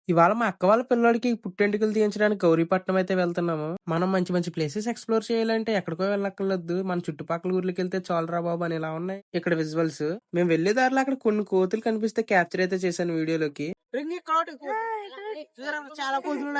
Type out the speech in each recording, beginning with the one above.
ఇవాళ మా అక్క వాళ్ళ పిల్లోడికి పుట్టెంటుకలు తీయించడానికి గౌరీపట్నం అయితే వెళ్తున్నాము. మనం మంచి మంచి ప్లేసెస్ ఎక్స్‌ప్లోర్ చేయాలంటే ఎక్కడికో వెళ్ళక్కర్లేదు. మన చుట్టుపక్కల ఊర్లకెళ్తే చాలురా బాబు అని ఇలా ఉన్నాయి ఇక్కడ విజువల్స్. మేము వెళ్ళే దారిలో అక్కడ కొన్ని కోతులు కనిపిస్తే క్యాప్చర్ అయితే చేశాను వీడియోలోకి. చాలా కోతులు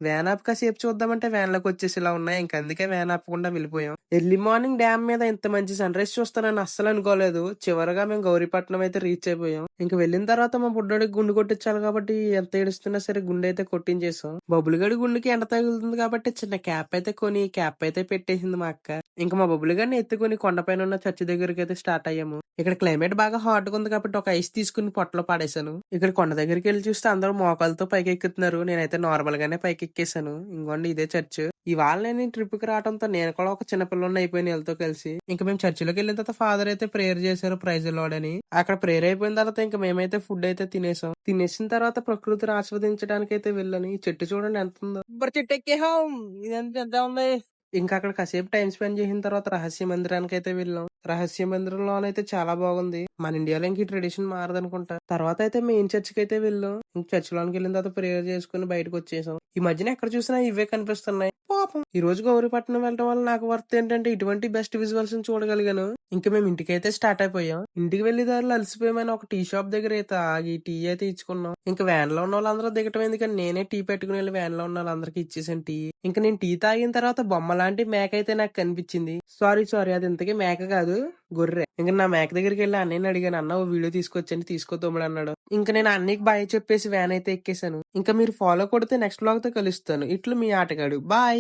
వ్యాన్ ఆప్ కాసేపు చూద్దామంటే వ్యాన్ లోకి వచ్చేసి ఇలా ఉన్నాయి. ఇంక అందుకే వ్యాన్ ఆపకుండా వెళ్ళిపోయాం. ఎర్లీ మార్నింగ్ డ్యామ్ మీద ఇంత మంచి సన్ రైజ్ చూస్తానని అస్సలు అనుకోలేదు. చివరగా మేము గౌరీపట్నం అయితే రీచ్ అయిపోయాం. ఇంక వెళ్ళిన తర్వాత మా బుడ్డోడికి గుండు కొట్టించాలి కాబట్టి ఎంత ఏడుస్తున్నా సరే గుండె అయితే కొట్టించేసాం. బబులు గడి గుండెకి ఎండ తగులుతుంది కాబట్టి చిన్న క్యాప్ అయితే కొని క్యాప్ అయితే పెట్టేసింది మా అక్క. ఇంకా మా బబులు గడిని ఎత్తుకుని కొండపైన ఉన్న చర్చి దగ్గరికి అయితే స్టార్ట్ అయ్యాము. ఇక్కడ క్లైమేట్ బాగా హాట్ గా ఉంది కాబట్టి ఒక ఐస్ తీసుకుని పొట్టలో పాడేశాను. ఇక్కడ కొండ దగ్గరికి వెళ్ళి చూస్తే అందరూ మోకాలతో పైకి ఎక్కుతున్నారు. నేనైతే నార్మల్ గానే పైకి ఎక్కేసాను. ఇంకోండి ఇదే చర్చ్. ఇవాళ నేను ఈ ట్రిప్ కి రావడంతో నేను కూడా ఒక చిన్న పిల్లని అయిపోయిన వీళ్ళతో కలిసి. ఇంకా మేము చర్చిలోకి వెళ్ళిన తర్వాత ఫాదర్ అయితే ప్రేయర్ చేశారు ప్రైజ్ లార్డ్ అని. అక్కడ ప్రేయర్ అయిపోయిన తర్వాత ఇంకా మేమైతే ఫుడ్ అయితే తినేసాం. తినేసిన తర్వాత ప్రకృతిని ఆస్వాదించడానికి అయితే వెళ్ళాను. ఈ చెట్టు చూడండి ఎంత ఉందో. ఇప్పుడు చెట్టు ఎక్కేహాం. ఇదంతా ఎంత ఉంది. ఇంకా అక్కడ కాసేపు టైం స్పెండ్ చేసిన తర్వాత రహస్య మందిరానికి అయితే వెళ్ళాం. రహస్య మందిరంలోనైతే చాలా బాగుంది. మన ఇండియాలో ఇంక ట్రెడిషన్ మారదనుకుంటా. తర్వాత అయితే మెయిన్ చర్చ్ కి అయితే వెళ్ళాం. ఇంక చర్చ్ లోనికి వెళ్ళిన తర్వాత ప్రేయర్ చేసుకుని బయటకు వచ్చేసాం. ఈ మధ్యన ఎక్కడ చూసినా ఇవే కనిపిస్తున్నాయి. పాపం ఈ రోజు గౌరీపట్నం వెళ్ళడం వల్ల నాకు వర్త్ ఏంటంటే ఇటువంటి బెస్ట్ విజువల్స్ చూడగలిగాను. ఇంకా మేము ఇంటికైతే స్టార్ట్ అయిపోయాం. ఇంటికి వెళ్లి దారిలో అలసిపోయామని ఒక టీ షాప్ దగ్గర అయితే ఆగి టీ అయితే ఇచ్చుకున్నాం. ఇంకా వ్యాన్ లో ఉన్న వాళ్ళందరూ దిగటం ఎందుకని నేనే టీ పెట్టుకుని వెళ్ళి వ్యాన్ లో ఉన్న వాళ్ళందరికీ ఇచ్చేసాను టీ. ఇంకా నేను టీ తాగిన తర్వాత బొమ్మ లాంటి మేక అయితే నాకు కనిపించింది. సారీ అది ఇంతకీ మేక కాదు, గొర్రె. ఇంకా నా మేక దగ్గరికి వెళ్ళి అన్నయ్యని అడిగాను, అన్న ఓ వీడియో తీసుకొచ్చండి, తీసుకో తమ్ముడు అన్నాడు. ఇంకా నేను అన్నయ్యకి బాయ్ చెప్పేసి వ్యాన్ అయితే ఎక్కేసాను. ఇంకా మీరు ఫాలో కొడితే నెక్స్ట్ బ్లాగ్ తో కలుస్తాను. ఇట్లు మీ ఆటగాడు. బాయ్.